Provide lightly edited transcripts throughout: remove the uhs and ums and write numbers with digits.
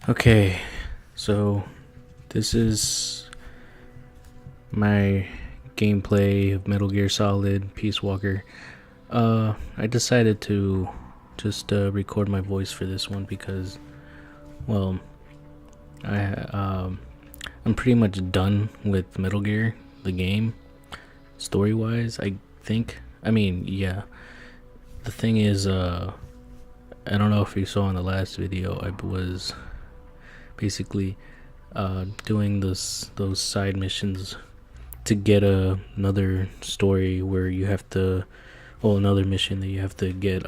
Okay, so this is my gameplay of Metal Gear Solid Peace Walker. I decided to just record my voice for this one because, well, I'm pretty much done with Metal Gear, the game, story-wise. I think. I mean, yeah. The thing is, I don't know if you saw in the last video, I was basically doing those side missions to get another story where you have to, well, another mission that you have to get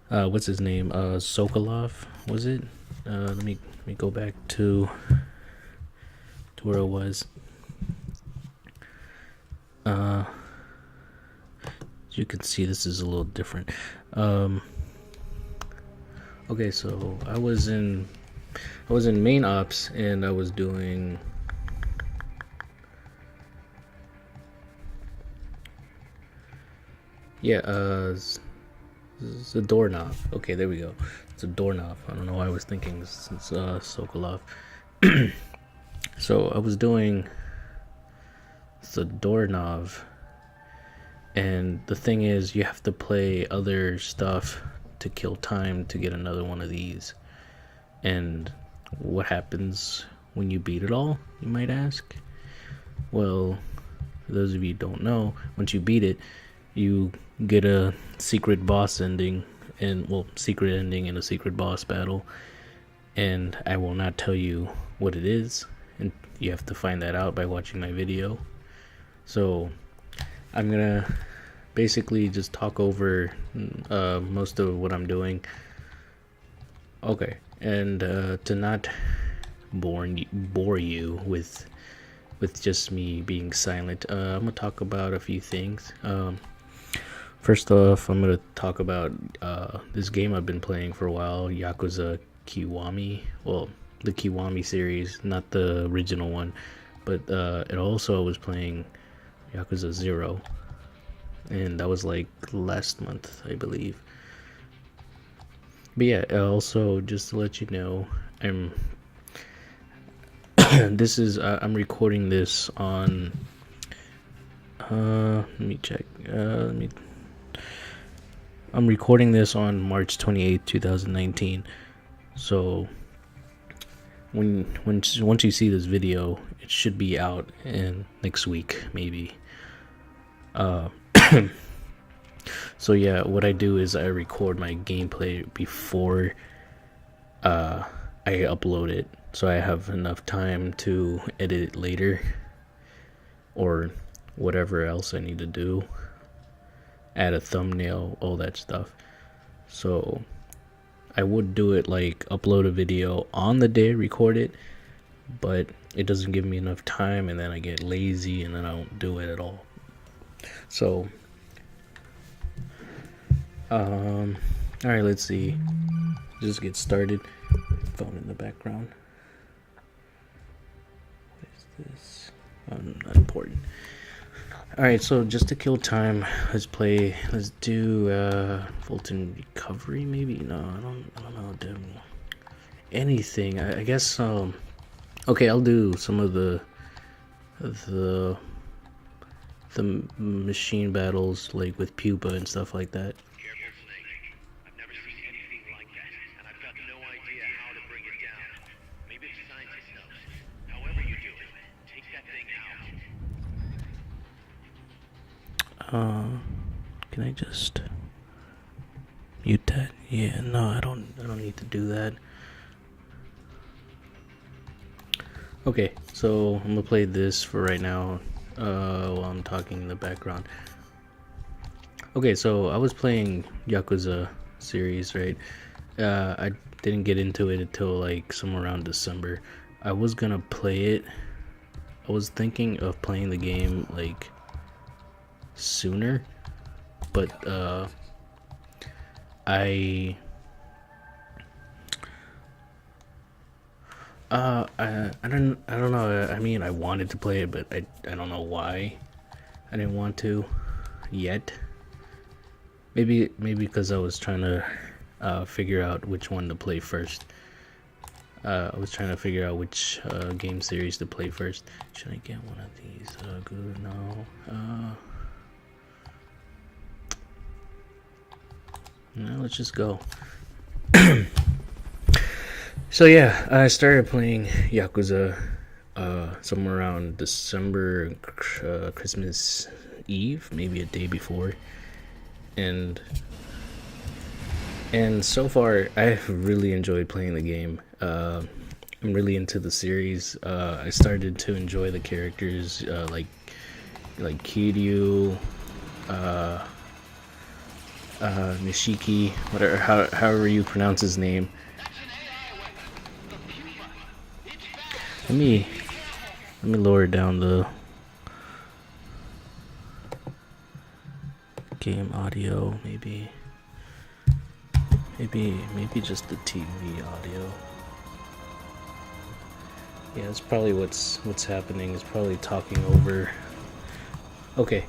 what's his name, Sokolov, was it? Let me go back to where it was. As you can see, this is a little different. Okay, so I was in main ops and I was doing it's a doorknob. Okay, there we go. It's a doorknob. I don't know why I was thinking it's Sokolov. So I was doing the doorknob, and the thing is, you have to play other stuff to kill time to get another one of these. And what happens when you beat it all, you might ask? Well, for those of you who don't know, once you beat it, you get a secret boss ending, and secret ending in a secret boss battle. And I will not tell you what it is, and you have to find that out by watching my video. So I'm gonna basically just talk over most of what I'm doing. Okay, and to not bore you with just me being silent, I'm gonna talk about a few things. First off, I'm gonna talk about this game I've been playing for a while, Yakuza Kiwami. Well, the Kiwami series, not the original one, but it also I was playing Yakuza 0, and that was like last month, I believe. But yeah, also just to let you know, I'm I'm recording this on let me check. I'm recording this on March 28th, 2019. So once you see this video, it should be out in next week, maybe. So yeah, what I do is I record my gameplay before I upload it, so I have enough time to edit it later, or whatever else I need to do, add a thumbnail, all that stuff. So I would do it, like upload a video on the day, record it, but it doesn't give me enough time, and then I get lazy and then I don't do it at all. So alright, let's see. Just get started. Phone in the background. What is this? Not important. Alright, so just to kill time, let's do Fulton Recovery, maybe? No, I don't know, dude. Anything. I guess okay, I'll do some of the machine battles, like with Pupa and stuff like that. Can I just mute that? Yeah, no, I don't need to do that. Okay, so I'm gonna play this for right now, while I'm talking in the background. Okay, so I was playing Yakuza series, right? I didn't get into it until like somewhere around December. I was gonna play it. I was thinking of playing the game like sooner, but I don't know. I mean, I wanted to play it, but I don't know why I didn't want to yet. Maybe because I was trying to figure out which one to play first. I was trying to figure out which game series to play first. Should I get one of these? Good, no. No, let's just go. So yeah, I started playing Yakuza somewhere around December, Christmas Eve, maybe a day before, and so far I've really enjoyed playing the game. I'm really into the series. I started to enjoy the characters, like Kiryu, Nishiki, whatever, however you pronounce his name. Let me lower down the game audio, maybe just the TV audio. Yeah, that's probably what's happening. It's probably talking over. Okay.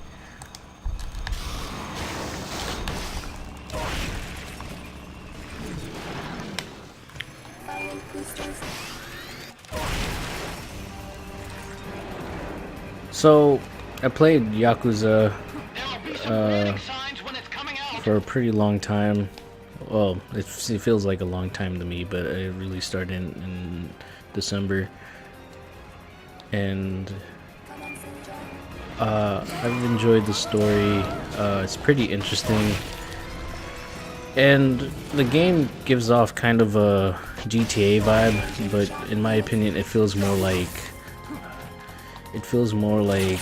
So, I played Yakuza for a pretty long time. Well, it feels like a long time to me, but it really started in December. And I've enjoyed the story. It's pretty interesting. And the game gives off kind of a GTA vibe, but in my opinion, it feels more like what does it feel more like?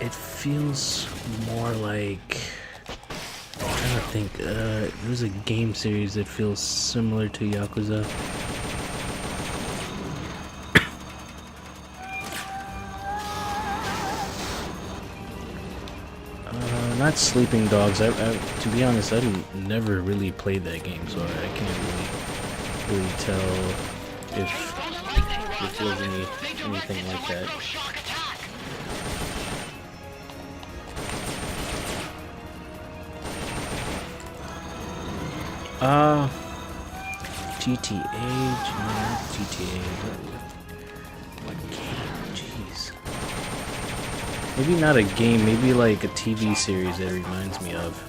It feels more like, I'm trying to think. There's a game series that feels similar to Yakuza. Not Sleeping Dogs. To be honest, I never really played that game, so I can't really tell if it feels anything like that. GTA, not GTA. What game? Jeez. Maybe not a game. Maybe like a TV series that reminds me of.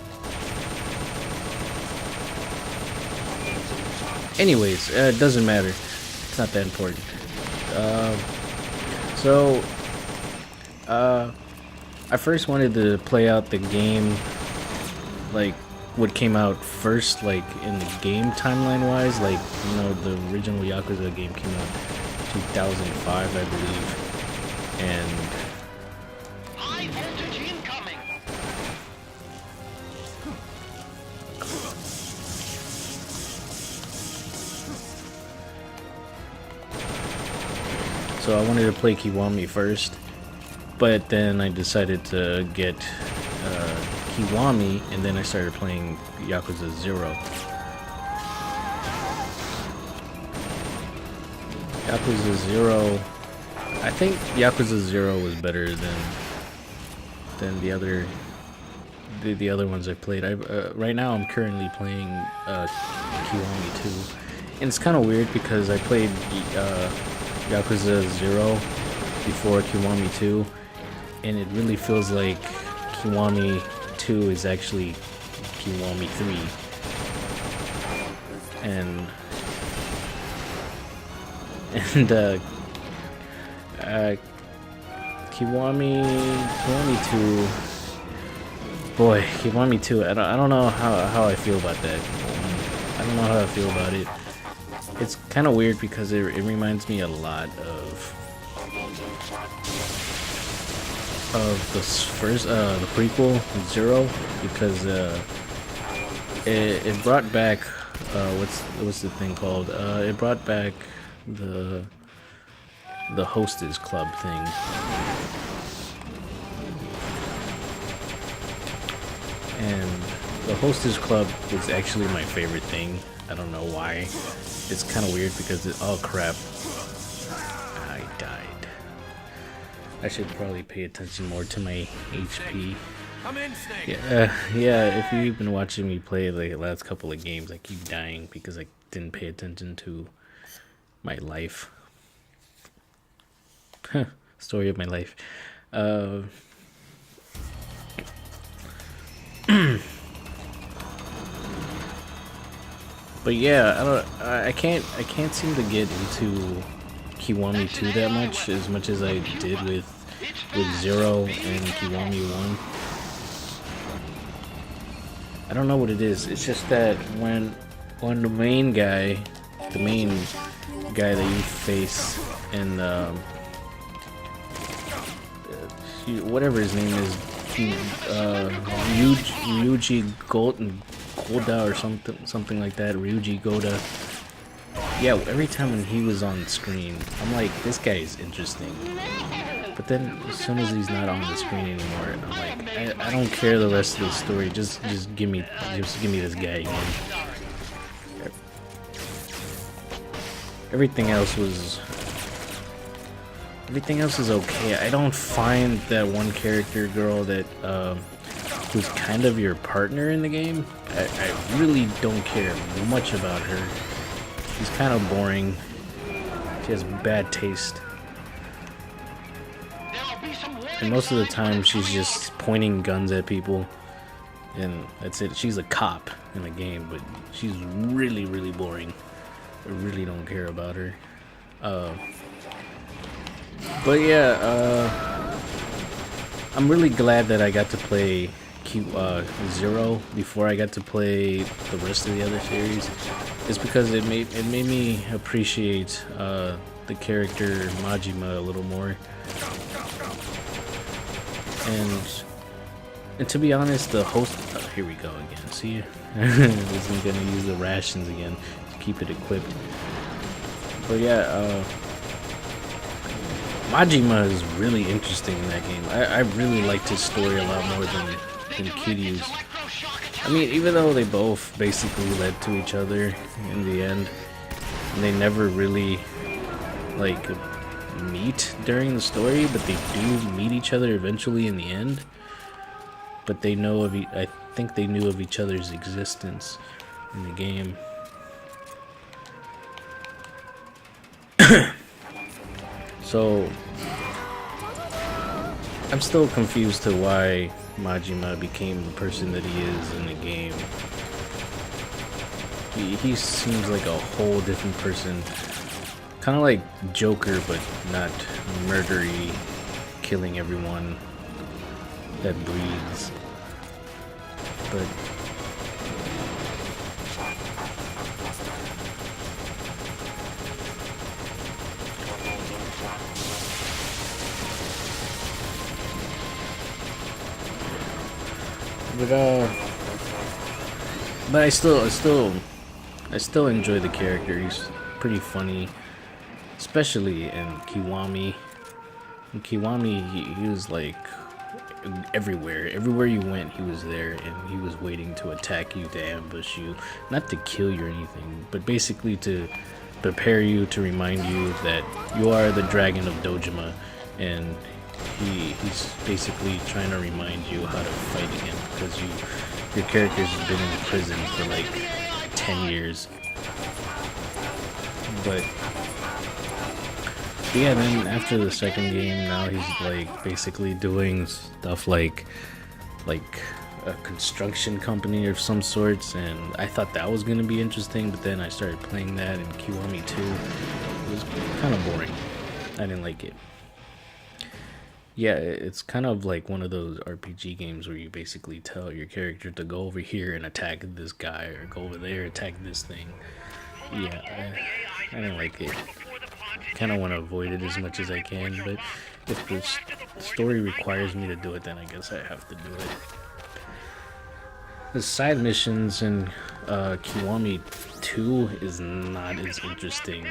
Anyways, it doesn't matter. It's not that important. I first wanted to play out the game, like what came out first, like in the game timeline wise. Like, you know, the original Yakuza game came out 2005, I believe, and high voltage incoming. So I wanted to play Kiwami first, but then I decided to get Kiwami, and then I started playing Yakuza 0. Yakuza 0, I think Yakuza 0 was better than the other ones I played. Right now I'm currently playing Kiwami 2, and it's kind of weird because I played Yakuza 0 before Kiwami 2, and it really feels like Kiwami 2 is actually Kiwami 3. And Kiwami 2, boy, Kiwami 2, I don't know how I feel about that. I don't know how I feel about it. It's kind of weird because it reminds me a lot of the first the prequel 0, because it brought back what's the thing called? It brought back the Hostess Club thing. And the Hostess Club was actually my favorite thing. I don't know why. It's kind of weird because oh crap, I died. I should probably pay attention more to my HP. Come in, Snake. Yeah. If you've been watching me play the last couple of games, I keep dying because I didn't pay attention to my life. Story of my life. Uh, but yeah, I can't seem to get into Kiwami 2 that much as I did with Zero and Kiwami 1. I don't know what it is. It's just that when the main guy that you face in whatever his name is, Ryuji Goda or something like that. Ryuji Goda. Yeah, every time when he was on screen, I'm like, this guy is interesting. But then as soon as he's not on the screen anymore, I'm like, I don't care the rest of the story. Just give me this guy again. Everything else is okay. I don't find that one character girl that who's kind of your partner in the game. I really don't care much about her. She's kind of boring. She has bad taste. And most of the time she's just pointing guns at people. And that's it. She's a cop in the game, but she's really, really boring. I really don't care about her. But yeah, I'm really glad that I got to play Zero before I got to play the rest of the other series. It's because it made me appreciate the character Majima a little more. And to be honest, the host. Oh, here we go again. See, this is gonna use the rations again to keep it equipped. But yeah, Majima is really interesting in that game. I really liked his story a lot more than Kiryu's. I mean, even though they both basically led to each other in the end, and they never really like meet during the story, but they do meet each other eventually in the end. But they know of I think they knew of each other's existence in the game. So I'm still confused to why Majima became the person that he is in the game. He seems like a whole different person. Kind of like Joker, but not murdery, killing everyone that breathes. But but I still enjoy the character. He's pretty funny, especially in Kiwami. In Kiwami, he was like everywhere. Everywhere you went, he was there, and he was waiting to attack you, to ambush you, not to kill you or anything, but basically to prepare you, to remind you that you are the Dragon of Dojima, and he's basically trying to remind you how to fight again, because your character's been in prison for like 10 years. But yeah, then after the second game, now he's like basically doing stuff like a construction company of some sorts, and I thought that was gonna be interesting, but then I started playing that in Kiwami 2. It was kind of boring. I didn't like it. Yeah, it's kind of like one of those RPG games where you basically tell your character to go over here and attack this guy, or go over there, attack this thing. Yeah, I didn't like it. Kind of want to avoid it as much as I can, but if the story requires me to do it, then I guess I have to do it. The side missions in Kiwami 2 is not as interesting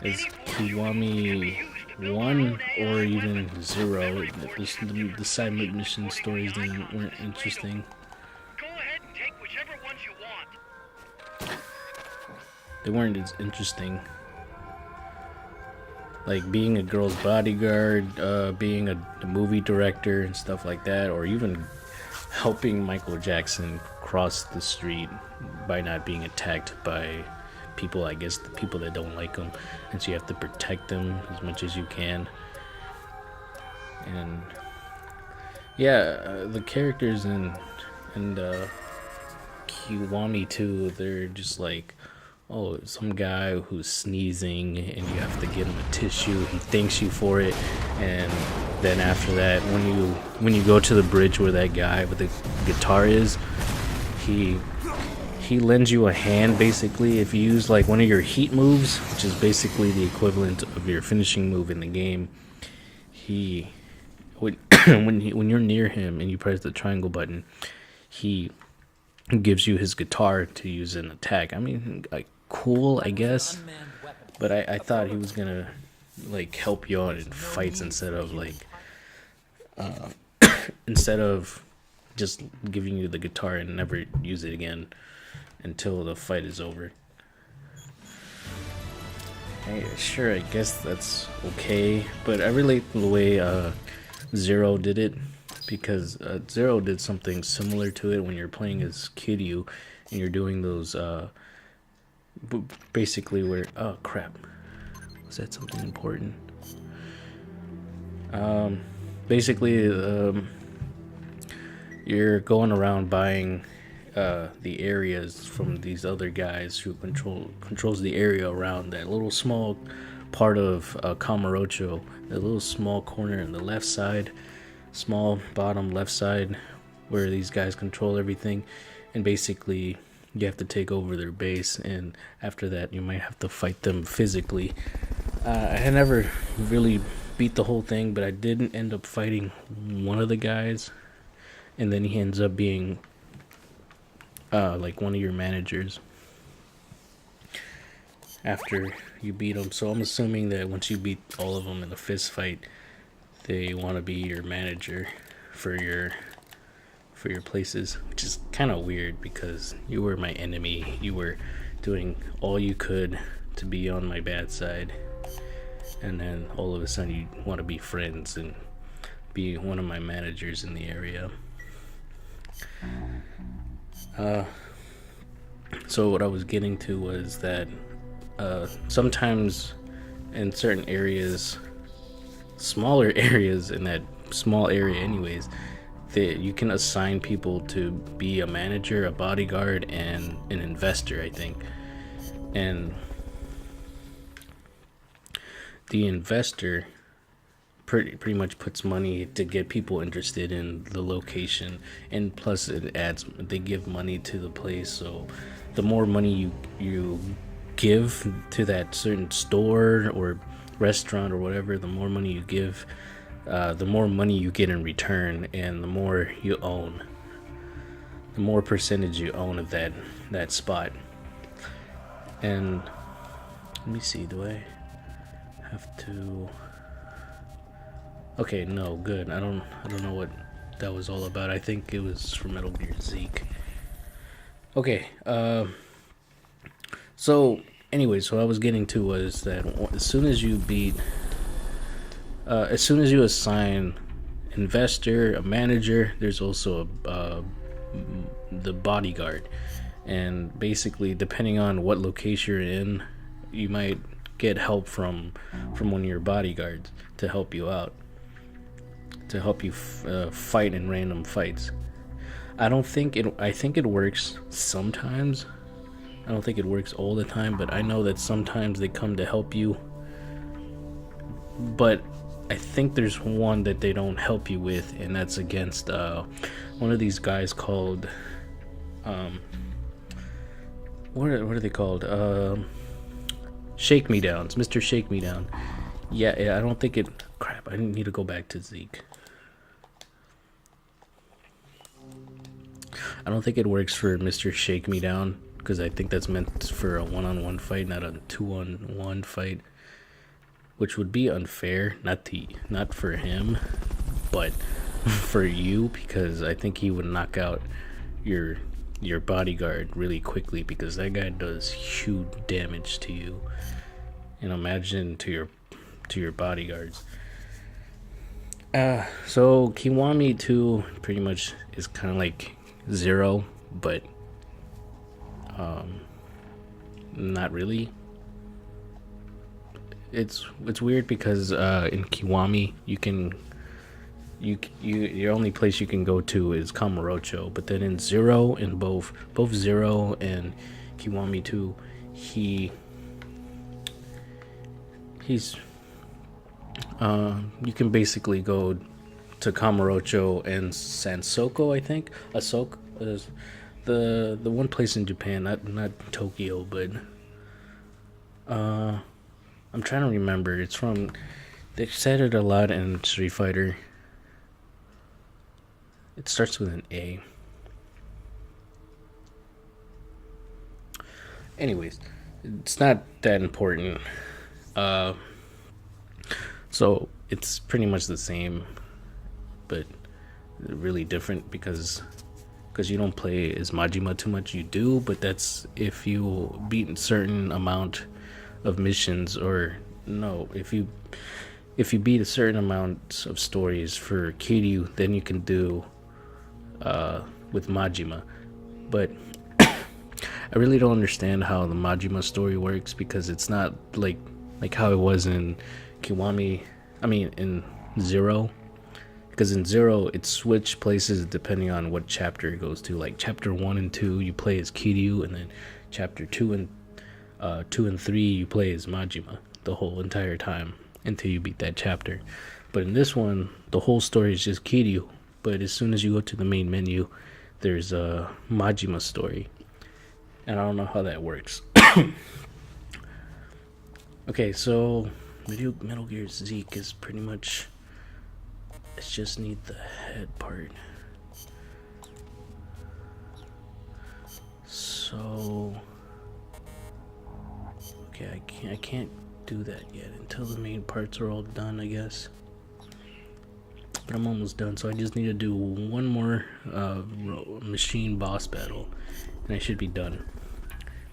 as Kiwami 1 or even 0. The side mission stories weren't interesting. They weren't as interesting. like being a girl's bodyguard, being a movie director and stuff like that, or even helping Michael Jackson cross the street by not being attacked by people, I guess the people that don't like him, and so you have to protect them as much as you can. And yeah, the characters in Kiwami too, they're just like, oh, some guy who's sneezing and you have to get him a tissue. He thanks you for it, and then after that, when you go to the bridge where that guy with the guitar is, he lends you a hand basically if you use like one of your heat moves, which is basically the equivalent of your finishing move in the game. He when you're near him and you press the triangle button, he gives you his guitar to use an attack. I mean, like, cool, I guess, but I thought he was gonna like help you out in fights instead of like instead of just giving you the guitar and never use it again until the fight is over. Hey, sure, I guess that's okay, but I really like the way Zero did it, because Zero did something similar to it when you're playing as Kiryu and you're doing those basically where, oh crap, was that something important? Basically you're going around buying the areas from these other guys who controls the area around that little small part of Kamurocho, that little small corner in the left side, small bottom left side, where these guys control everything, and basically you have to take over their base, and after that you might have to fight them physically. I had never really beat the whole thing, but I didn't end up fighting one of the guys, and then he ends up being like one of your managers after you beat them. So I'm assuming that once you beat all of them in a fist fight, they want to be your manager for your places, which is kind of weird because you were my enemy. You were doing all you could to be on my bad side, and then all of a sudden you want to be friends and be one of my managers in the area. So what I was getting to was that sometimes in certain areas, smaller areas in that small area anyways, that you can assign people to be a manager, a bodyguard, and an investor, I think. And the investor pretty much puts money to get people interested in the location, and plus they give money to the place, so the more money you give to that certain store or restaurant or whatever, the more money you give, the more money you get in return, and the more you own, the more percentage you own of that spot. And let me see, do I have to? Okay, no, good. I don't know what that was all about. I think it was for Metal Gear Zeke. Okay, so anyways, what I was getting to was that as soon as you assign investor, a manager, there's also the bodyguard, and basically depending on what location you're in, you might get help from one of your bodyguards to help you out, to help you fight in random fights. I think it works sometimes. I don't think it works all the time, but I know that sometimes they come to help you. But I think there's one that they don't help you with, and that's against one of these guys called what are they called? Shake Me Downs, Mr. Shake Me Down. Yeah, I don't think it. Crap, I need to go back to Zeke. I don't think it works for Mr. Shake Me Down, because I think that's meant for a one-on-one fight, not a two-on-one fight, which would be unfair, not for him, but for you, because I think he would knock out your bodyguard really quickly, because that guy does huge damage to you. And imagine to to your bodyguards. So Kiwami 2 pretty much is kind of like Zero, but not really. It's weird because in Kiwami your only place you can go to is Kamurocho, but then in Zero, in both Zero and Kiwami 2, he's you can basically go to Kamurocho and Sansoko, I think. Asoko is the one place in Japan, not Tokyo, but I'm trying to remember. It's from, they said it a lot in Street Fighter. It starts with an A. Anyways, it's not that important. So it's pretty much the same, but really different because you don't play as Majima too much. You do, but that's if you beat a certain amount of missions, or no, if you beat a certain amount of stories for Kiryu, then you can do with Majima. But I really don't understand how the Majima story works, because it's not like how it was in Kiwami. I mean, in Zero. Because in Zero, it switched places depending on what chapter it goes to. Like chapter 1 and 2, you play as Kiryu, and then chapter 2 and 3, you play as Majima the whole entire time until you beat that chapter. But in this one, the whole story is just Kiryu. But as soon as you go to the main menu, there's a Majima story, and I don't know how that works. Okay, so Metal Gear Zeke is pretty much, I just need the head part. So okay, I can't do that yet until the main parts are all done, I guess. But I'm almost done, so I just need to do one more machine boss battle, and I should be done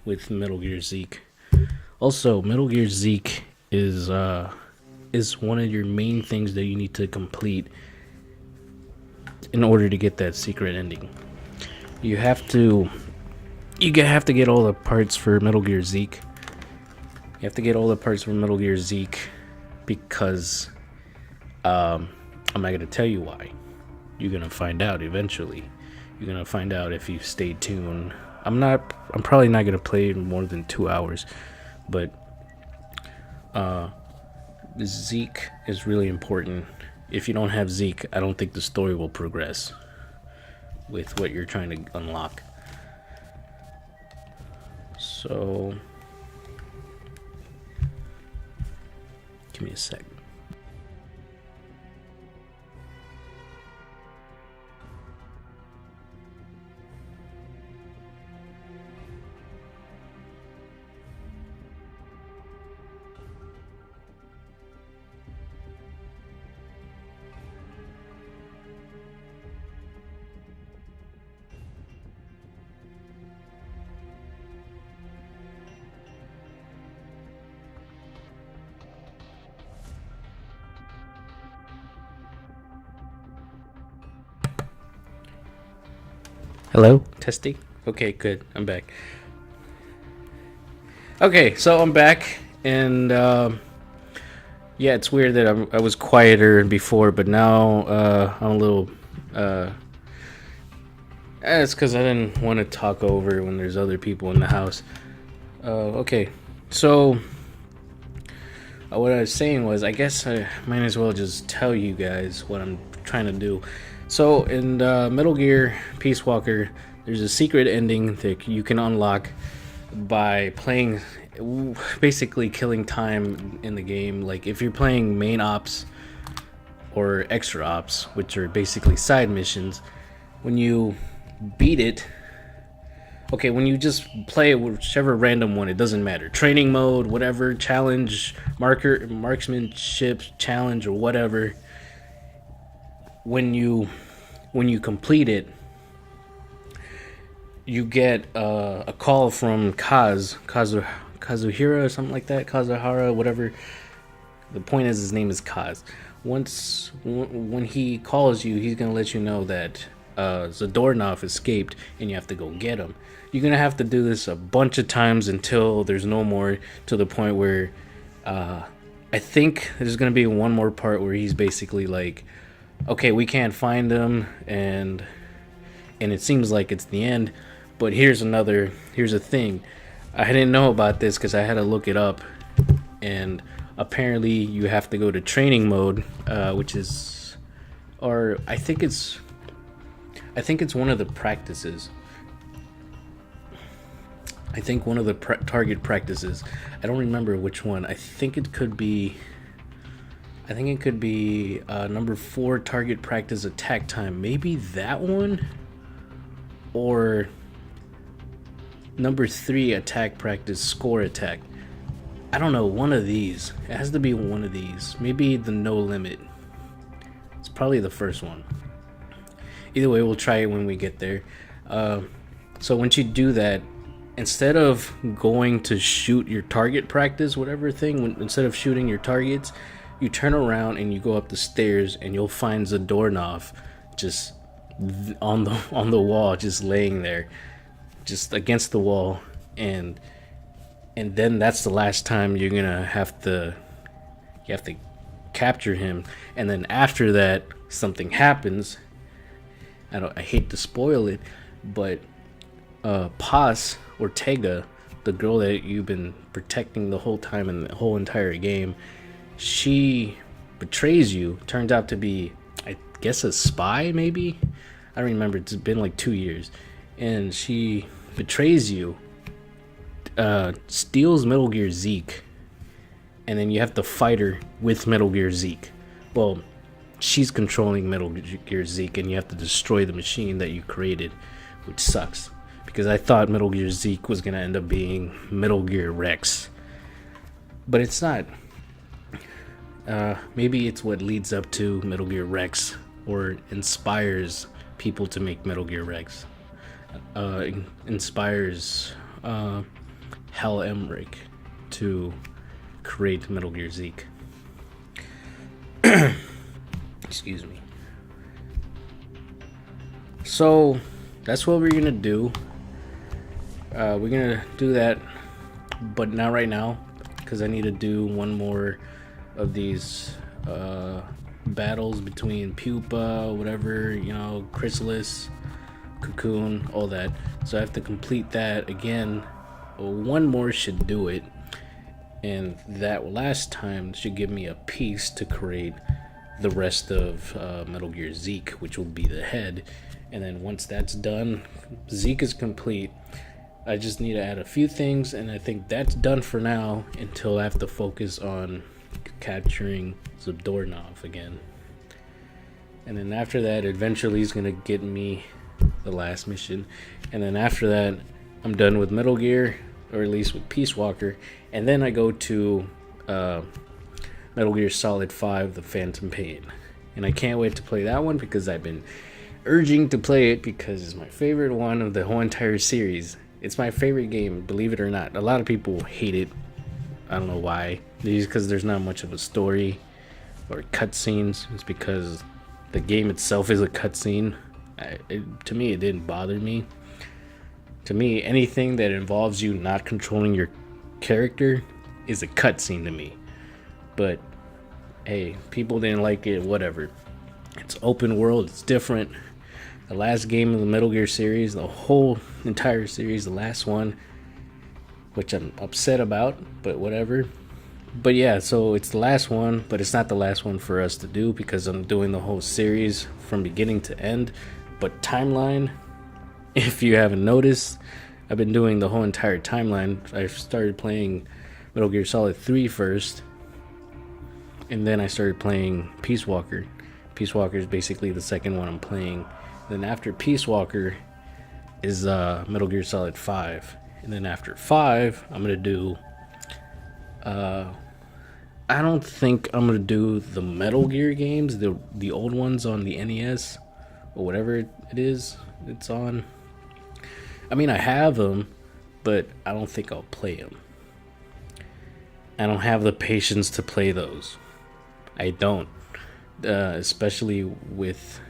with Metal Gear Zeke. Also, Metal Gear Zeke is one of your main things that you need to complete in order to get that secret ending. You have to get all the parts for Metal Gear Zeke. You have to get all the parts for Metal Gear Zeke because I'm not going to tell you why. You're going to find out eventually. You're going to find out if you stay tuned. I'm probably not going to play more than 2 hours, but Zeke is really important. If you don't have Zeke, I don't think the story will progress with what you're trying to unlock. So give me a sec. Hello? Testing? Okay, good. I'm back. Okay, so I'm back, and yeah, it's weird that I was quieter before, but now I'm a little... it's because I didn't want to talk over when there's other people in the house. Okay, so what I was saying was, I guess I might as well just tell you guys what I'm trying to do. So in Metal Gear Peace Walker, there's a secret ending that you can unlock by playing, basically killing time in the game. Like if you're playing main ops or extra ops, which are basically side missions, when you beat it, okay, when you just play whichever random one, it doesn't matter, training mode, whatever, challenge, marksmanship challenge, or whatever, when you complete it, you get a call from Kazuhira or something like that, Kazuhara, whatever. The point is, his name is Kaz. When he calls you, he's gonna let you know that Zadornov escaped, and you have to go get him. You're gonna have to do this a bunch of times until there's no more, to the point where I think there's gonna be one more part where he's basically like, okay, we can't find him, and it seems like it's the end. But here's a thing. I didn't know about this because I had to look it up, and apparently you have to go to training mode, which is, or I think it's one of the practices. I think one of the target practices. I don't remember which one. I think it could be number 4, target practice attack time. Maybe that one, or number 3, attack practice score attack. I don't know, one of these. It has to be one of these. Maybe the no limit. It's probably the first one. Either way, we'll try it when we get there. So once you do that, instead of going to shoot your target practice, whatever thing, instead of shooting your targets, you turn around and you go up the stairs, and you'll find Zadornov just on the wall, just laying there, just against the wall, and then that's the last time you're gonna have to capture him. And then after that, something happens. I hate to spoil it, but Paz Ortega, the girl that you've been protecting the whole time in the whole entire game, she betrays you. Turns out to be, I guess, a spy, maybe? I don't remember. It's been like 2 years. And she betrays you, steals Metal Gear Zeke, and then you have to fight her with Metal Gear Zeke. Well, she's controlling Metal Gear Zeke, and you have to destroy the machine that you created, which sucks, because I thought Metal Gear Zeke was going to end up being Metal Gear Rex. But it's not. Maybe it's what leads up to Metal Gear Rex, or inspires people to make Metal Gear Rex. Inspires Hal Emmerich to create Metal Gear Zeke. Excuse me. So that's what we're gonna do. We're gonna do that, but not right now, because I need to do one more of these battles between Pupa, whatever, Chrysalis, Cocoon, all that. So I have to complete that again. One more should do it, and that last time should give me a piece to create the rest of Metal Gear Zeke, which will be the head. And then once that's done, Zeke is complete. I just need to add a few things, and I think that's done for now, until I have to focus on capturing Zadornov again. And then after that, eventually he's gonna get me the last mission, and then after that, I'm done with Metal Gear, or at least with Peace Walker, and then I go to Metal Gear Solid 5: The Phantom Pain. And I can't wait to play that one, because I've been urging to play it, because it's my favorite one of the whole entire series. It's my favorite game, believe it or not. A lot of people hate it. I don't know why. It's because there's not much of a story or cutscenes. It's because the game itself is a cutscene. To me, it didn't bother me. To me, anything that involves you not controlling your character is a cutscene to me. But hey, people didn't like it, whatever. It's open world, it's different. The last game of the Metal Gear series, the whole entire series, the last one, which I'm upset about, but whatever. But yeah, so it's the last one, but it's not the last one for us to do, because I'm doing the whole series from beginning to end. But timeline, if you haven't noticed, I've been doing the whole entire timeline. I started playing Metal Gear Solid 3 first, and then I started playing Peace Walker. Peace Walker is basically the second one I'm playing. Then after Peace Walker is Metal Gear Solid 5. And then after 5, I'm going to do... I don't think I'm going to do the Metal Gear games, the old ones on the NES, or whatever it is it's on. I mean, I have them, but I don't think I'll play them. I don't have the patience to play those. I don't, especially with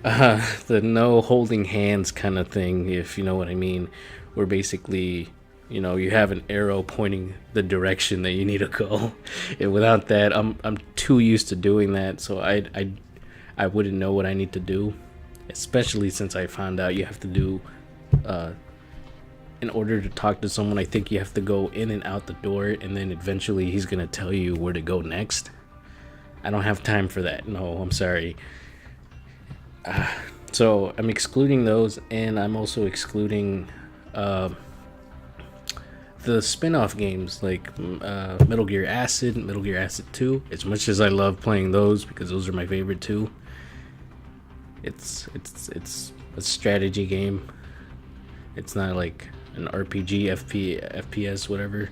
the no holding hands kind of thing, if you know what I mean. Where basically, you have an arrow pointing the direction that you need to go. And without that, I'm too used to doing that, so I wouldn't know what I need to do. Especially since I found out you have to do, in order to talk to someone, I think you have to go in and out the door, and then eventually he's gonna tell you where to go next. I don't have time for that. No, I'm sorry. So I'm excluding those, and I'm also excluding the spin-off games like Metal Gear Acid, Metal Gear Acid 2. As much as I love playing those because those are my favorite too. It's a strategy game. It's not like an RPG, FPS, whatever.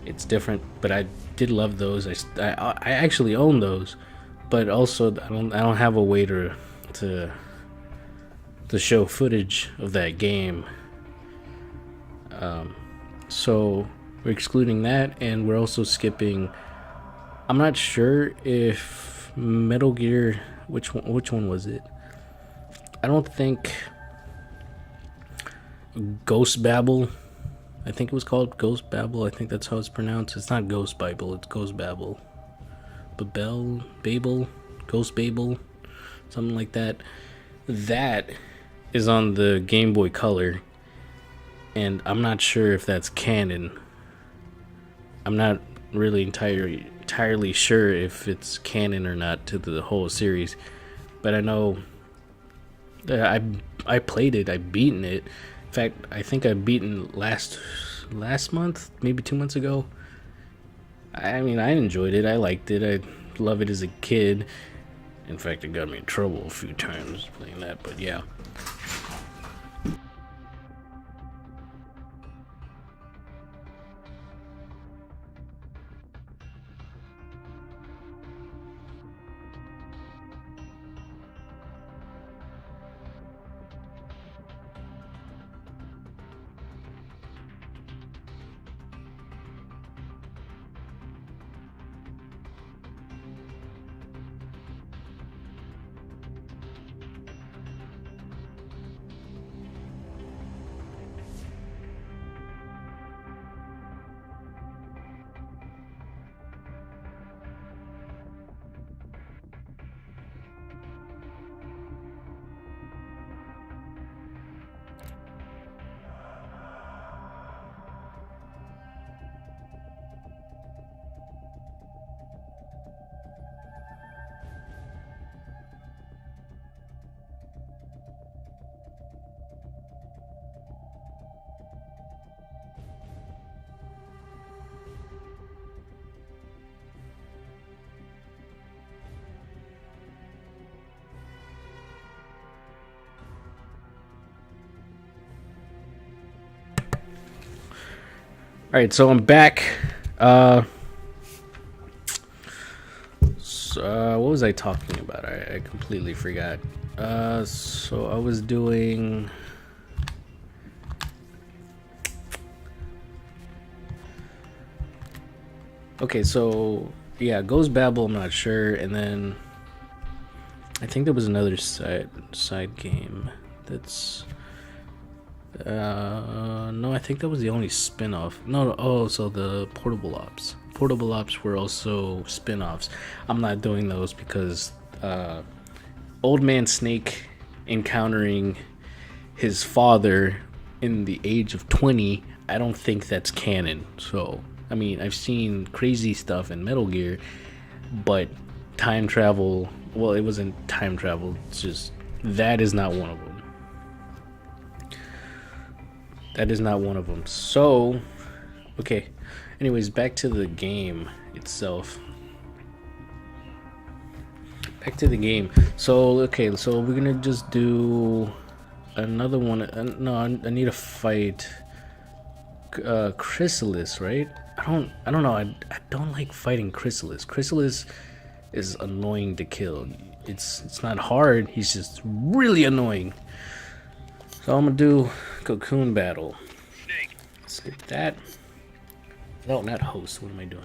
It's different, but I did love those. I actually own those, but also I don't have a way to show footage of that game. So we're excluding that, and we're also skipping. I'm not sure if Metal Gear. Which one was it? I don't think Ghost Babel. I think it was called Ghost Babel. I think that's how it's pronounced. It's not Ghost Bible. It's Ghost Babel. Babel, Ghost Babel, something like that. That is on the Game Boy Color, and I'm not sure if that's canon. I'm not really entirely sure if it's canon or not to the whole series, but I know that I played it. I've beaten it. In fact, I think I beaten last month, maybe 2 months ago. I mean, I enjoyed it. I liked it. I love it as a kid. In fact, it got me in trouble a few times playing that, but yeah. All right, so I'm back. What was I talking about? I completely forgot. So I was doing. Okay, so yeah, Ghost Babel. I'm not sure, and then I think there was another side game that's. No, I think that was the only spin-off. No, oh, so the Portable Ops. Portable Ops were also spin-offs. I'm not doing those because Old Man Snake encountering his father in the age of 20, I don't think that's canon. So, I mean, I've seen crazy stuff in Metal Gear, but time travel, well, it wasn't time travel, it's just, that is not one of them. That is not one of them. So, okay. Anyways, back to the game itself. Back to the game. So, okay, so we're gonna just do another one. No, I need to fight Chrysalis, right? I don't know. I don't like fighting Chrysalis. Chrysalis is annoying to kill. It's not hard. He's just really annoying. So I'm gonna do Cocoon Battle. Skip that. No, not host. What am I doing?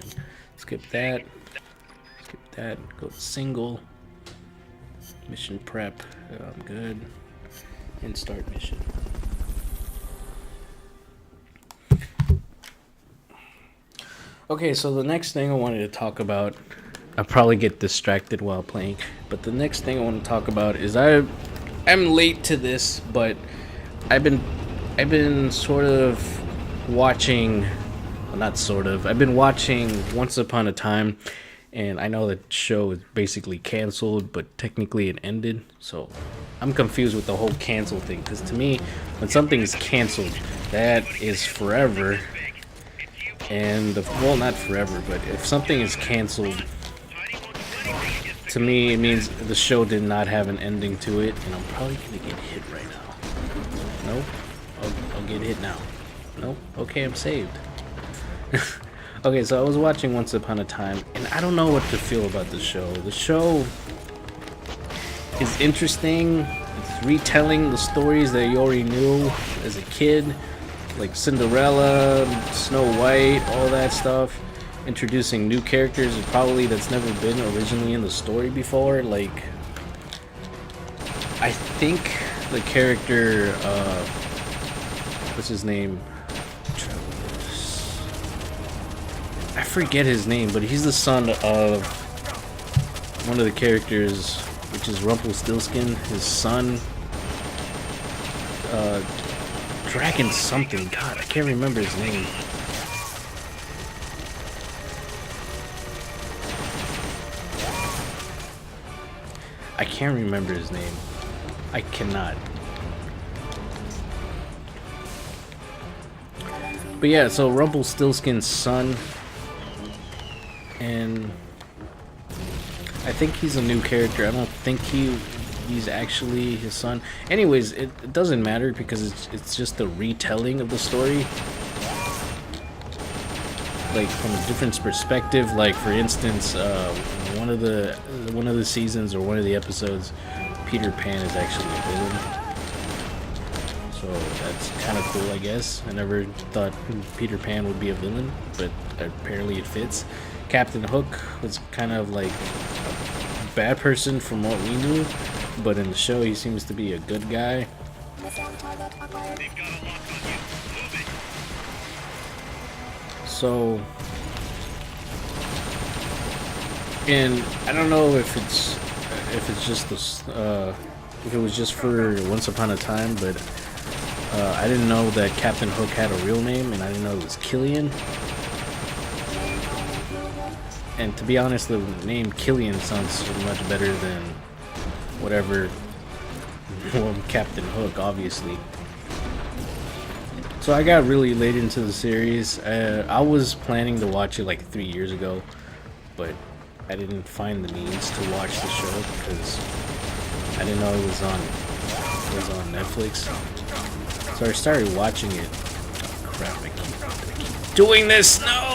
Skip that. Skip that. Go to single. Mission prep. I'm good. And start mission. Okay, so the next thing I wanted to talk about, I'll probably get distracted while playing, but the next thing I want to talk about is I'm late to this, but I've been sort of watching, well, not sort of, I've been watching Once Upon a Time, and I know the show is basically canceled, but technically it ended, so I'm confused with the whole cancel thing, because to me, when something is canceled, that is forever. And well, not forever, but if something is canceled, to me it means the show did not have an ending to it, and I'm probably gonna get hit right now. Nope. I'll get hit now. Nope. Okay, I'm saved. Okay, so I was watching Once Upon a Time, and I don't know what to feel about the show. The show is interesting. It's retelling the stories that you already knew as a kid, like Cinderella, Snow White, all that stuff. Introducing new characters probably that's never been originally in the story before. Like, I think the character, what's his name? I forget his name, but he's the son of one of the characters, which is Rumpelstiltskin. His son, Dragon something. God, I can't remember his name. I can't remember his name. I cannot. But yeah, so Rumpelstiltskin's son, and I think he's a new character. I don't think he's actually his son. Anyways, it doesn't matter because it's just a retelling of the story, like from a different perspective. Like, for instance, one of the seasons or one of the episodes, Peter Pan is actually a villain. So that's kind of cool, I guess. I never thought Peter Pan would be a villain, but apparently it fits. Captain Hook was kind of like a bad person from what we knew, but in the show he seems to be a good guy. So, and I don't know if it's just this, if it was just for Once Upon a Time, but I didn't know that Captain Hook had a real name, and I didn't know it was Killian. And to be honest, the name Killian sounds so much better than whatever, well, Captain Hook, obviously. So I got really late into the series. I was planning to watch it like 3 years ago, but I didn't find the means to watch the show because I didn't know it was on Netflix. So I started watching it. Oh crap, I keep doing this! No!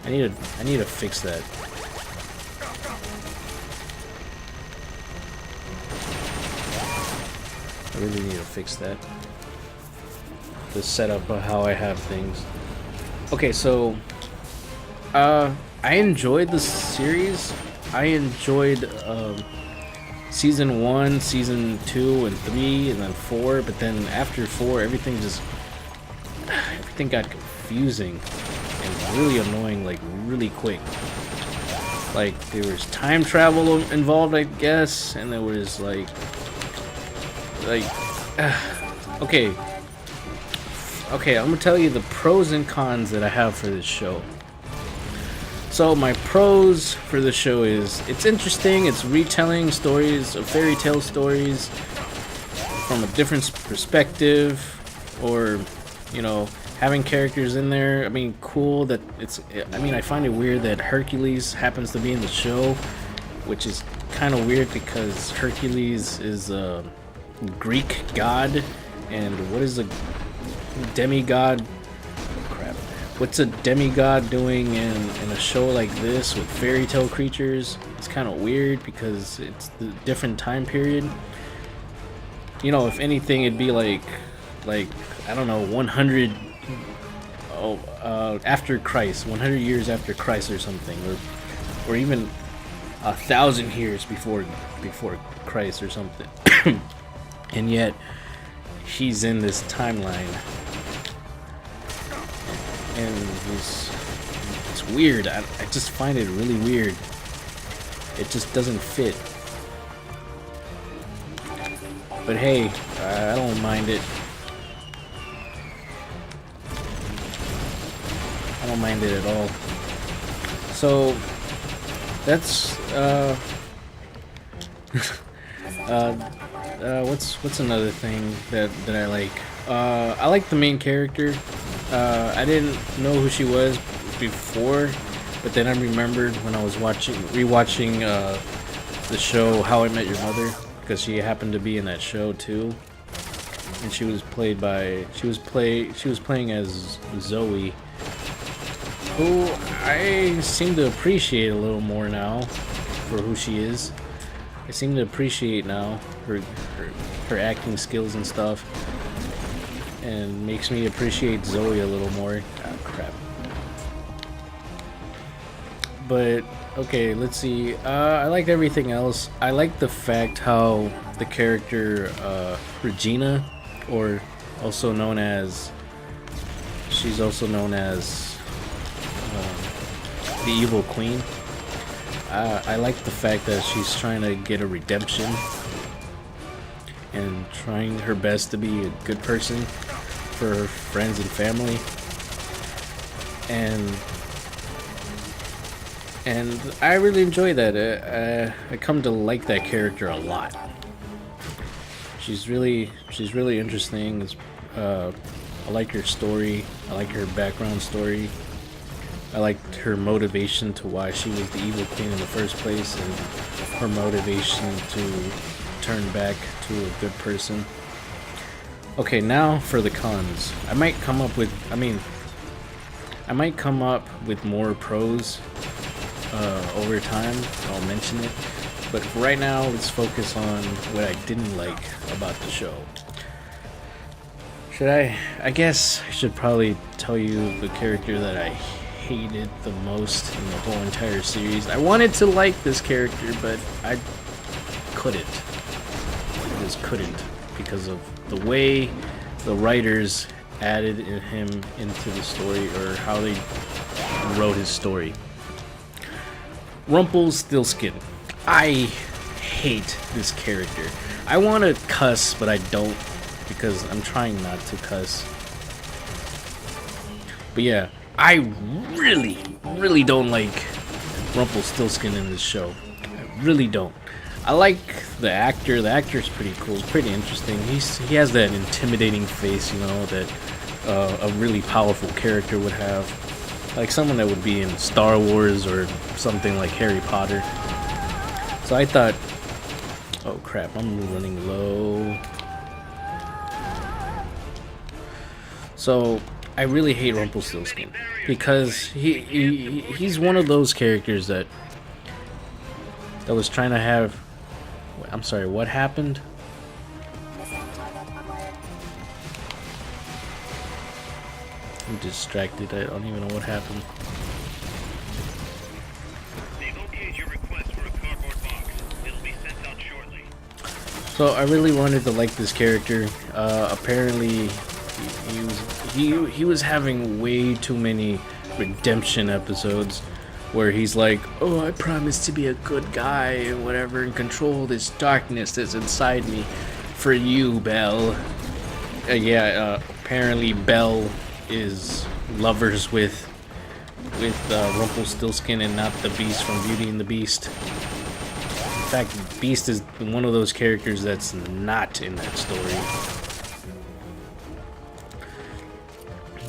I need to fix that. I really need to fix that. The setup of how I have things. Okay, so I enjoyed the series. I enjoyed season 1, season 2, and 3, and then 4. But then after 4, everything got confusing and really annoying, like really quick. Like there was time travel involved, I guess, and there was like okay, I'm gonna tell you the pros and cons that I have for this show. So my pros for the show is it's interesting. It's retelling stories, fairy tale stories, from a different perspective, or having characters in there. I mean, cool that it's. I mean, I find it weird that Hercules happens to be in the show, which is kind of weird because Hercules is a Greek god, and what is a demigod? Crap. What's a demigod doing in a show like this with fairy tale creatures? It's kind of weird because it's the different time period. If anything, it'd be like like, I don't know, 100 after Christ, 100 years after Christ or something, or even 1,000 years before Christ or something. And yet he's in this timeline, and it's weird. I just find it really weird. It just doesn't fit. But hey, I don't mind it. I don't mind it at all. So that's what's another thing that I like? I like the main character. I didn't know who she was before, but then I remembered when I was rewatching the show How I Met Your Mother, because she happened to be in that show too, and she was playing as Zoe, who I seem to appreciate a little more now for who she is. I seem to appreciate now her acting skills and stuff, and makes me appreciate Zoe a little more. Ah, crap. But okay, let's see. I liked everything else. I like the fact how the character Regina, or also known as, she's also known as the Evil Queen. I like the fact that she's trying to get a redemption and trying her best to be a good person for her friends and family, and I really enjoy that. I come to like that character a lot. She's really interesting. I like her story. I like her background story. I liked her motivation to why she was the Evil Queen in the first place, and her motivation to turn back to a good person. Okay, now for the cons. I might come up with more pros over time. I'll mention it. But for right now, let's focus on what I didn't like about the show. I guess I should probably tell you the character that I hated the most in the whole entire series. I wanted to like this character, but I couldn't. I just couldn't, because of the way the writers added him into the story, or how they wrote his story. Rumpelstiltskin. I hate this character. I want to cuss, but I don't, because I'm trying not to cuss. But yeah, I really don't like Rumpelstiltskin in this show. I really don't. I like the actor. The actor's pretty cool, pretty interesting. He has that intimidating face, you know, that a really powerful character would have. Like someone that would be in Star Wars or something like Harry Potter. So I thought, oh crap, I'm running low. So I really hate Rumpelstiltskin, because he's one of those characters that was trying to have. I'm sorry, what happened? I'm distracted. I don't even know what happened. So I really wanted to like this character. Apparently, he was having way too many redemption episodes, where he's like, oh, I promise to be a good guy and whatever, and control this darkness that's inside me for you, Belle. Apparently Belle is lovers with Rumpelstiltskin and not the Beast from Beauty and the Beast. In fact, Beast is one of those characters that's not in that story.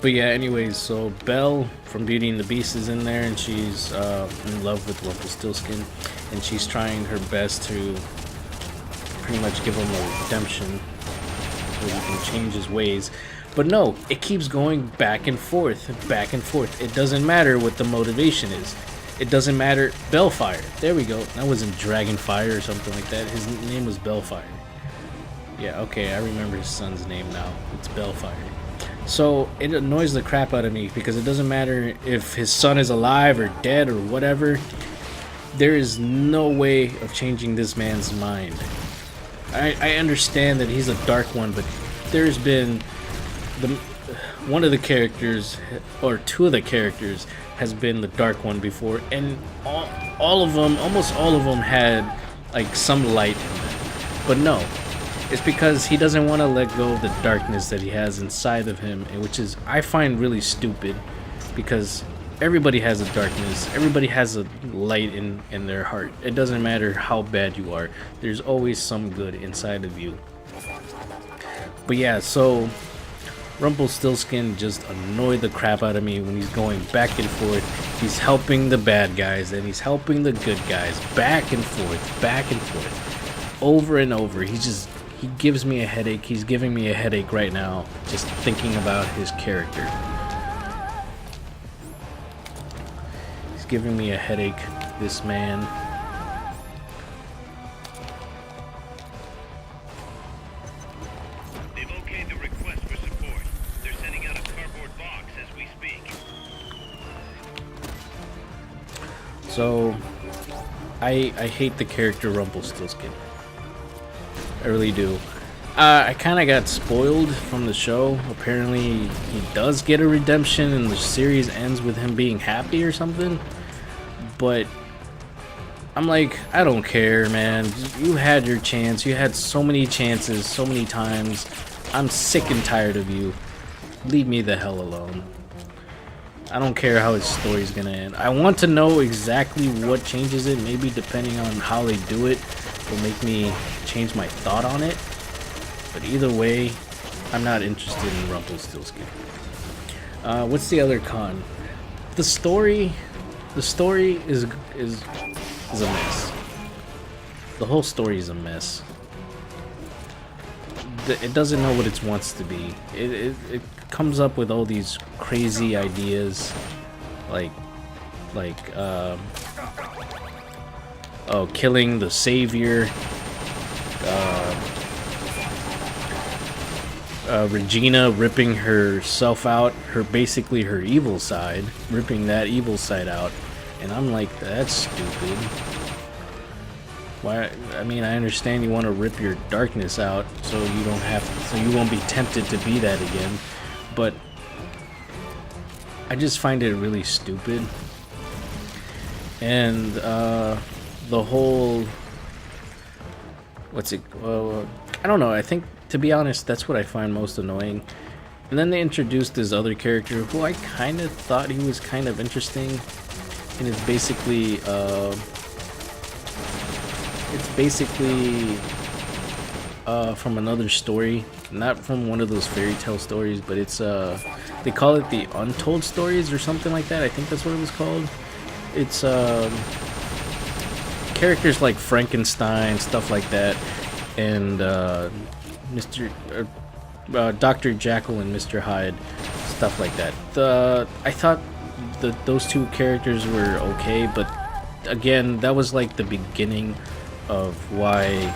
But yeah, anyways, so Belle from Beauty and the Beast is in there, and she's in love with Rumpelstiltskin, and she's trying her best to pretty much give him a redemption so he can change his ways. But no, it keeps going back and forth, back and forth. It doesn't matter what the motivation is. It doesn't matter. Bellfire. There we go. That wasn't Dragonfire or something like that. His name was Bellfire. Yeah, okay, I remember his son's name now. It's Bellfire. So it annoys the crap out of me because it doesn't matter if his son is alive or dead or whatever. There is no way of changing this man's mind. I understand that he's a Dark One, but there's been one of the characters, or two of the characters, has been the Dark One before, and all of them, almost all of them, had like some light in them. But no, it's because he doesn't want to let go of the darkness that he has inside of him, and which is, I find, really stupid, because everybody has a darkness, everybody has a light in their heart. It doesn't matter how bad you are, there's always some good inside of you. But yeah, so Rumpelstiltskin just annoyed the crap out of me when he's going back and forth. He's helping the bad guys and he's helping the good guys, back and forth, over and over. He gives me a headache. He's giving me a headache right now just thinking about his character. He's giving me a headache, this man. They've okayed the request for support. They're sending out a cardboard box as we speak. So, I hate the character Rumpelstiltskin. I really do. I kind of got spoiled from the show. Apparently, he does get a redemption, and the series ends with him being happy or something. But I'm like, I don't care, man. You had your chance. You had so many chances, so many times. I'm sick and tired of you. Leave me the hell alone. I don't care how his story's gonna end. I want to know exactly what changes it. Maybe depending on how they do it will make me change my thought on it. But either way, I'm not interested in Rumpelstiltskin. What's the other con? The story is a mess. The whole story is a mess. It doesn't know what it wants to be. It comes up with all these crazy ideas, like killing the savior, Regina ripping herself out, basically her evil side, ripping that evil side out, and I'm like, that's stupid. Why? I mean, I understand you want to rip your darkness out so you won't be tempted to be that again, but I just find it really stupid. And the whole, I don't know. I think, to be honest, that's what I find most annoying. And then they introduced this other character who I kind of thought he was kind of interesting, and it's basically from another story, not from one of those fairy tale stories, but it's they call it the Untold Stories or something like that. I think that's what it was called. It's characters like Frankenstein, stuff like that, and Dr. Jekyll and Mr. Hyde, stuff like that. I thought that those two characters were okay, but again, that was like the beginning of why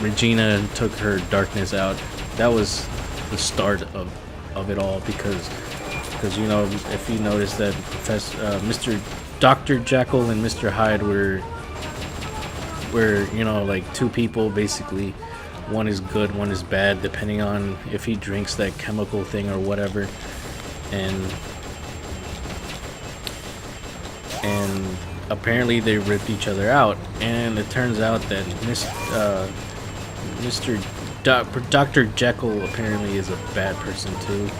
Regina took her darkness out. That was the start of it all, because you know, if you notice that Dr. Jekyll and Mr. Hyde were you know, like two people basically. One is good, one is bad, depending on if he drinks that chemical thing or whatever. And apparently they ripped each other out, and it turns out that Dr. Jekyll apparently is a bad person too,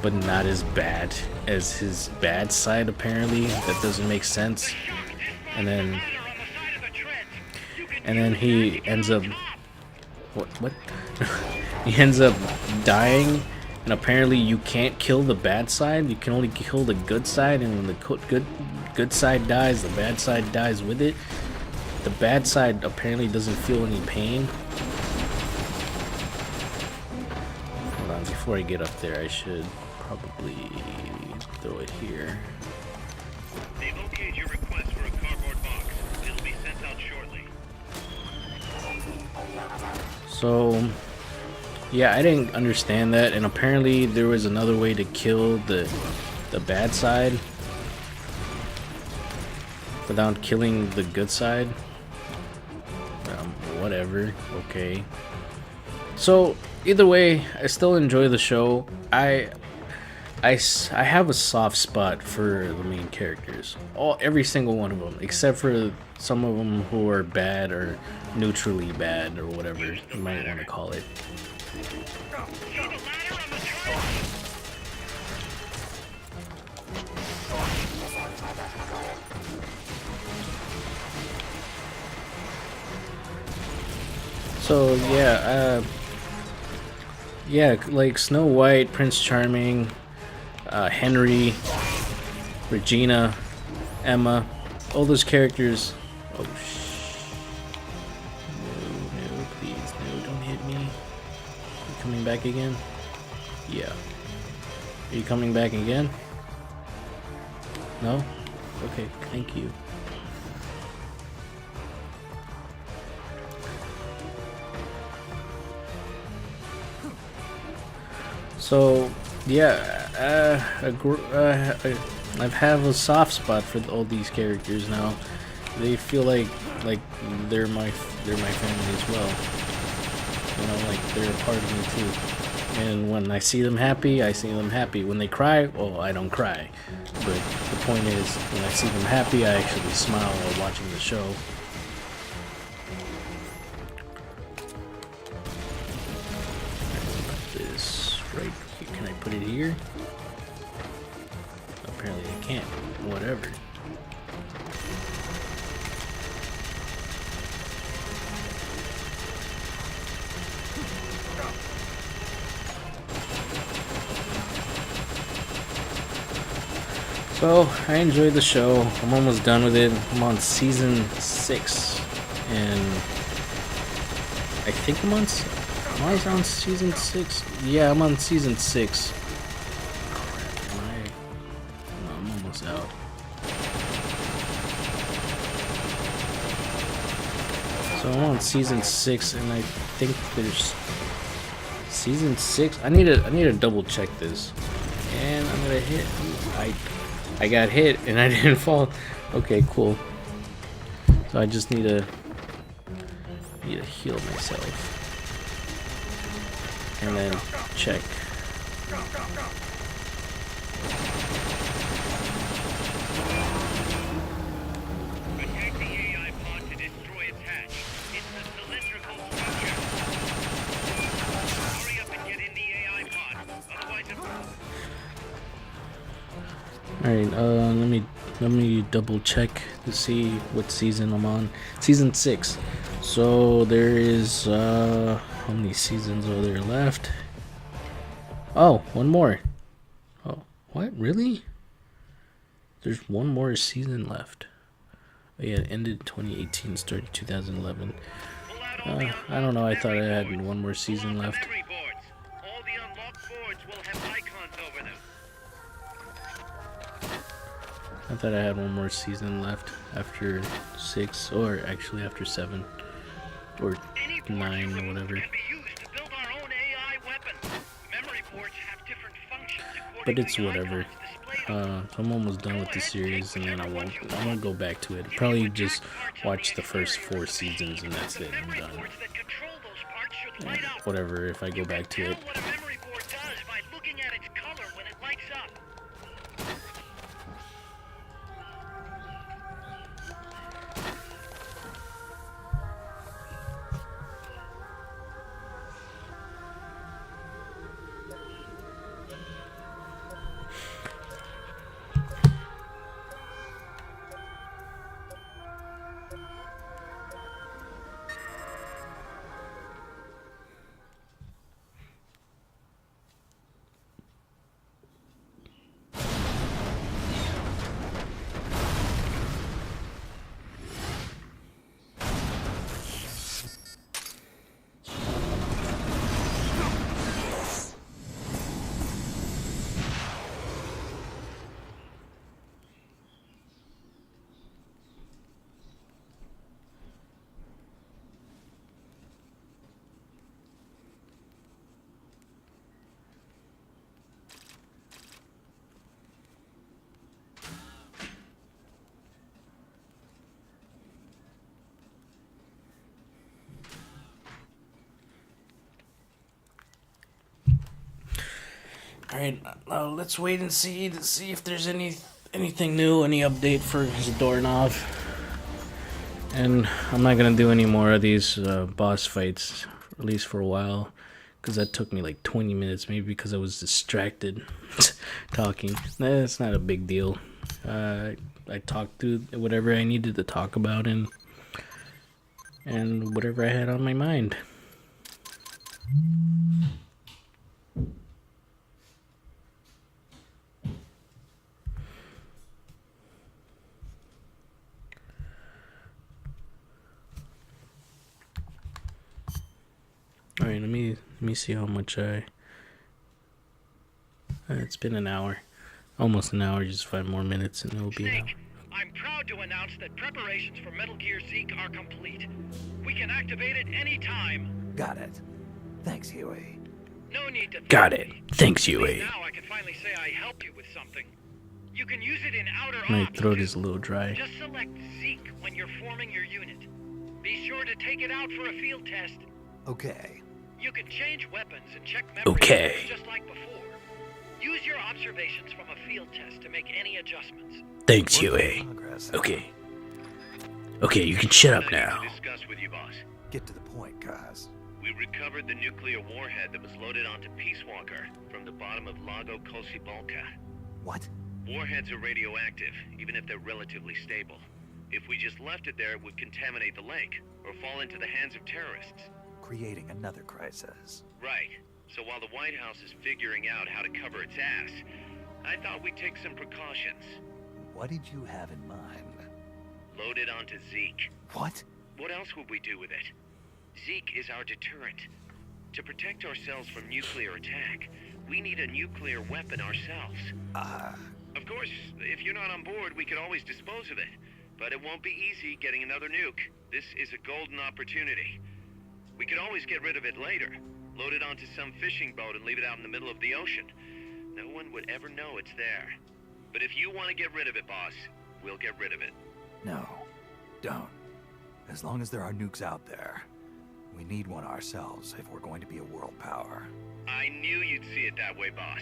but not as bad as his bad side, apparently. That doesn't make sense. And then he ends up what he ends up dying, and apparently you can't kill the bad side, you can only kill the good side, and when the good side dies, the bad side dies with it. The bad side apparently doesn't feel any pain. Hold on, before I get up there, I should probably throw it here. They've okayed your request for a cardboard box. It'll be sent out shortly. So yeah, I didn't understand that, and apparently there was another way to kill the bad side without killing the good side. Whatever. Okay. So either way, I still enjoy the show. I have a soft spot for the main characters, every single one of them, except for some of them who are bad or neutrally bad or whatever you might want to call it. So yeah, like Snow White, Prince Charming, Henry, Regina, Emma, all those characters. Oh no, please, no, don't hit me. You coming back again? Yeah. Are you coming back again? No? Okay, thank you. So, yeah, I have a soft spot for all these characters now. They feel like they're my family as well. You know, like they're a part of me too. And when I see them happy, I see them happy. When they cry, well, I don't cry. But the point is, when I see them happy, I actually smile while watching the show. This right here. Can I put it here? Apparently I can't. Whatever. So, I enjoyed the show. I'm almost done with it. I'm on season 6. And I think am I on season 6? Yeah, I'm on season 6. Crap, no, I'm almost out. So I'm on season 6, and I think there's season 6. I need to double check this. And I'm gonna hit. I got hit and I didn't fall. Okay, cool. So I just need to heal myself and then check. Attack the AI pod to destroy its hatch. It's the cylindrical structure. Hurry up and get in the AI pod. Otherwise, Alright, let me double check to see what season I'm on. Season 6. So there is how many seasons are there left? Oh, one more. Oh, what? Really? There's one more season left. Oh, yeah, it ended 2018, started 2011. I don't know, I thought I had one more season left. all the unlocked boards will have icons over them. I thought I had one more season left after 6, or actually after 7, or 9, or whatever. But it's whatever. So I'm almost done with the series, and then I won't go back to it. Probably just watch the first 4 seasons, and that's it. I'm done. And whatever if I go back to it. Alright, let's wait and see if there's anything new, any update for Zadornov. And I'm not gonna do any more of these boss fights, at least for a while, because that took me like 20 minutes, maybe because I was distracted talking. That's not a big deal. I talked through whatever I needed to talk about and whatever I had on my mind. All right, let me see how much it's been an hour, almost an hour, just 5 more minutes, and it'll be an hour. Snake, I'm proud to announce that preparations for Metal Gear Zeke are complete. We can activate it any time. Got it. Thanks, Huey. No need to Got thank it. me. Thanks, At least Huey. now I can finally say I helped you with something. You can use it in outer My ops, throat too. is a little dry. Just select Zeke when you're forming your unit. Be sure to take it out for a field test. Okay. You can change weapons and check memory Okay. just like before. Use your observations from a field test to make any adjustments. Thanks, Work in Huey. progress. Okay. Okay, you can shut up now. To discuss with you, boss. Get to the point, Kaz. We recovered the nuclear warhead that was loaded onto Peace Walker from the bottom of Lago Kosibalka. What? Warheads are radioactive, even if they're relatively stable. If we just left it there, it would contaminate the lake, or fall into the hands of terrorists. Creating another crisis. Right. So while the White House is figuring out how to cover its ass, I thought we'd take some precautions. What did you have in mind? Load it onto Zeke. What? What else would we do with it? Zeke is our deterrent. To protect ourselves from nuclear attack, we need a nuclear weapon ourselves. Of course, if you're not on board, we could always dispose of it. But it won't be easy getting another nuke. This is a golden opportunity. We could always get rid of it later. Load it onto some fishing boat and leave it out in the middle of the ocean. No one would ever know it's there. But if you want to get rid of it, boss, we'll get rid of it. No. Don't. As long as there are nukes out there, we need one ourselves if we're going to be a world power. I knew you'd see it that way, boss.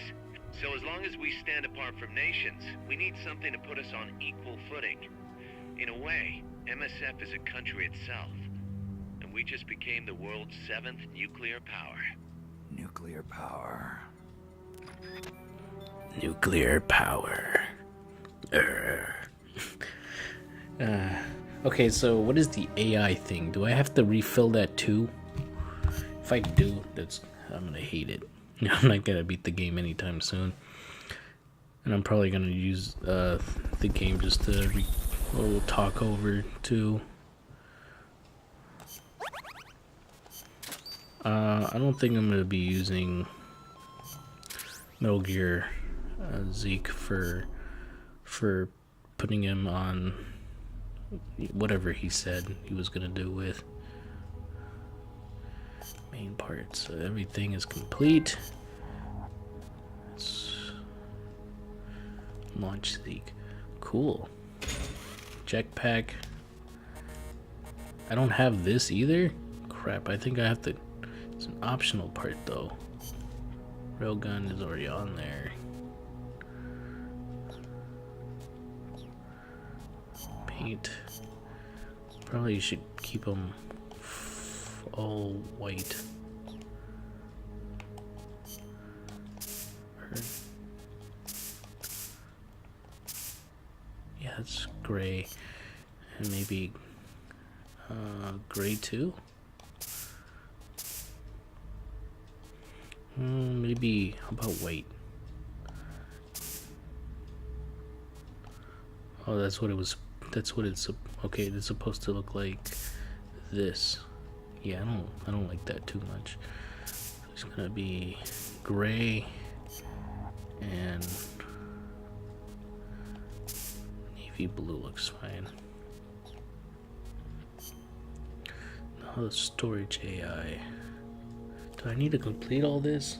So as long as we stand apart from nations, we need something to put us on equal footing. In a way, MSF is a country itself. And we just became the world's 7th nuclear power. Nuclear power. Nuclear power. Okay, so what is the AI thing? Do I have to refill that too? If I do, I'm gonna hate it. I'm not gonna beat the game anytime soon. And I'm probably gonna use the game just to talk over too. I don't think I'm gonna be using Metal Gear Zeke for putting him on whatever he said he was gonna do with main parts. So everything is complete. Let's launch Zeke. Cool. Jetpack. I don't have this either. Crap, I think I have to. It's an optional part though. Railgun is already on there. Paint. Probably should keep them all white. Yeah, it's gray. And maybe gray too? Maybe, how about white? Oh, that's what it was. That's what it's. Okay, it's supposed to look like this. Yeah, I don't like that too much. It's gonna be gray and navy blue looks fine. Now the storage AI. Do I need to complete all this?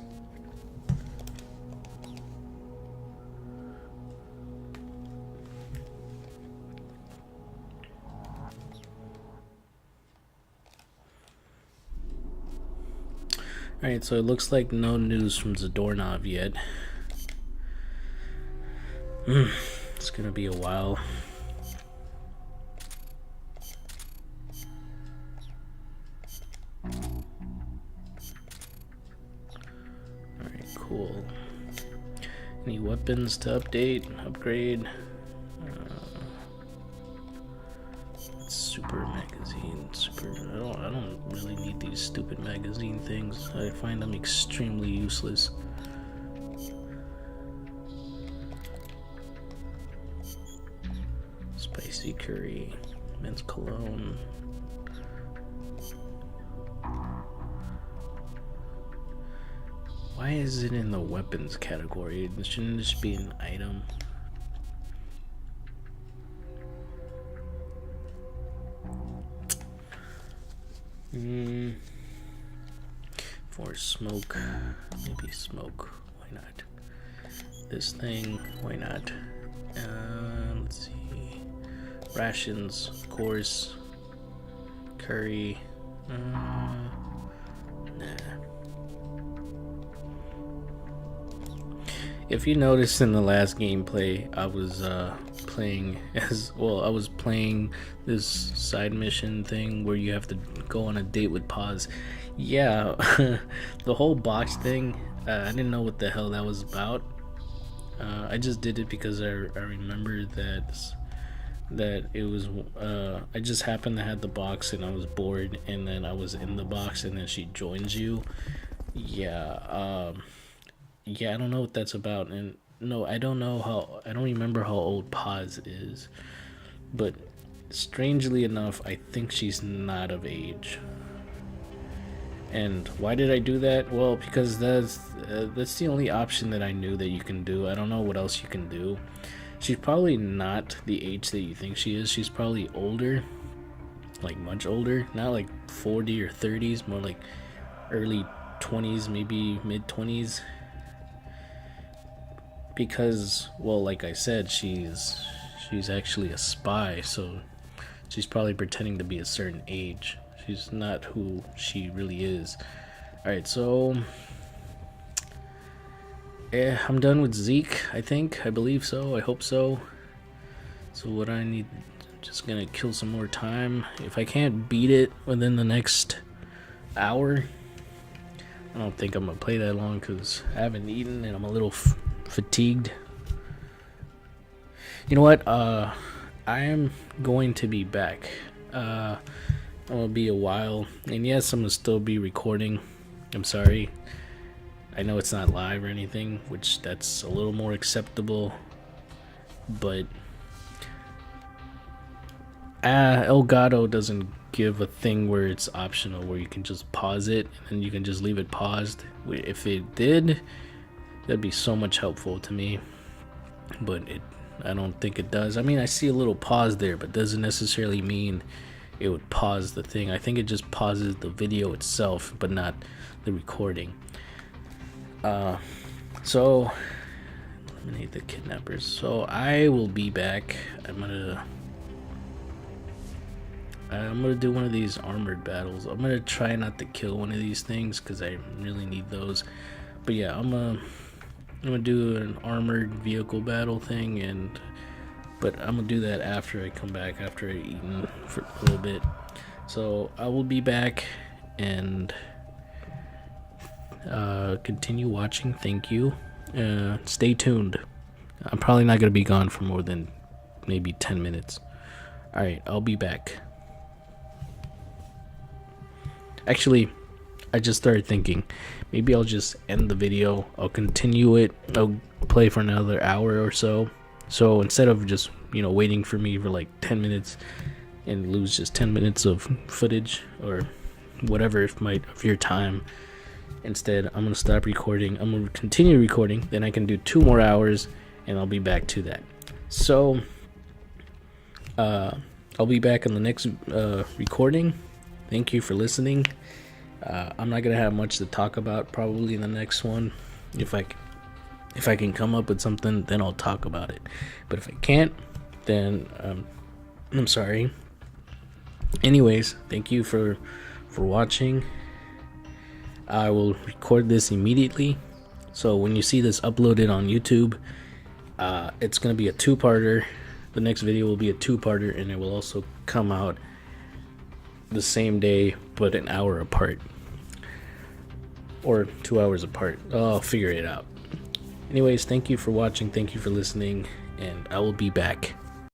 Alright, so it looks like no news from Zadornov yet. It's gonna be a while. Alright, cool. Any weapons to update, upgrade? Super magazine, I don't really need these stupid magazine things. I find them extremely useless. Spicy curry, men's cologne. Why is it in the weapons category? Shouldn't this be an item? For smoke, maybe smoke. Why not? This thing, why not? Let's see. Rations, of course. Curry. Nah. If you noticed in the last gameplay, I was playing this side mission thing where you have to go on a date with Paz. Yeah, the whole box thing, I didn't know what the hell that was about. I just did it because I remember that it was I just happened to have the box and I was bored, and then I was in the box and then she joins you. Yeah, I don't know what that's about, and no, I don't remember how old Paz is, but strangely enough, I think she's not of age. And why did I do that? Well, because that's the only option that I knew that you can do. I don't know what else you can do. She's probably not the age that you think she is. She's probably older, like much older, not like 40 or 30s, more like early 20s, maybe mid 20s. Because, well, like I said, she's actually a spy, so she's probably pretending to be a certain age. She's not who she really is. Alright, so I'm done with Zeke, I believe so, I hope so. So what I need, just gonna kill some more time. If I can't beat it within the next hour, I don't think I'm gonna play that long because I haven't eaten and I'm a little fatigued. You know what? I am going to be back. It'll be a while, and yes, I'm gonna still be recording. I'm sorry. I know it's not live or anything, which that's a little more acceptable, but Elgato doesn't give a thing where it's optional, where you can just pause it and you can just leave it paused. If it did, that'd be so much helpful to me, but I don't think it does. I mean, I see a little pause there, but doesn't necessarily mean it would pause the thing. I think it just pauses the video itself, but not the recording. So eliminate the kidnappers. So I will be back. I'm gonna do one of these armored battles. I'm gonna try not to kill one of these things because I really need those. But yeah, I'm gonna do an armored vehicle battle thing, but I'm gonna do that after I come back, after I've eaten for a little bit. So I will be back and continue watching. Thank you. Stay tuned. I'm probably not gonna be gone for more than maybe 10 minutes. Alright, I'll be back. Actually, I just started thinking, maybe I'll just end the video. I'll continue it. I'll play for another hour or so. So instead of just, waiting for me for like 10 minutes and lose just 10 minutes of footage or whatever of your time, instead I'm going to stop recording. I'm going to continue recording. Then I can do 2 more hours and I'll be back to that. So I'll be back in the next recording. Thank you for listening. I'm not gonna have much to talk about probably in the next one. If I can come up with something, then I'll talk about it. But if I can't, then I'm sorry. Anyways, thank you for watching. I will record this immediately, so when you see this uploaded on YouTube, It's going to be a two-parter. The next video will be a two-parter, and it will also come out the same day, but an hour apart. Or 2 hours apart. I'll figure it out. Anyways, thank you for watching. Thank you for listening. And I will be back.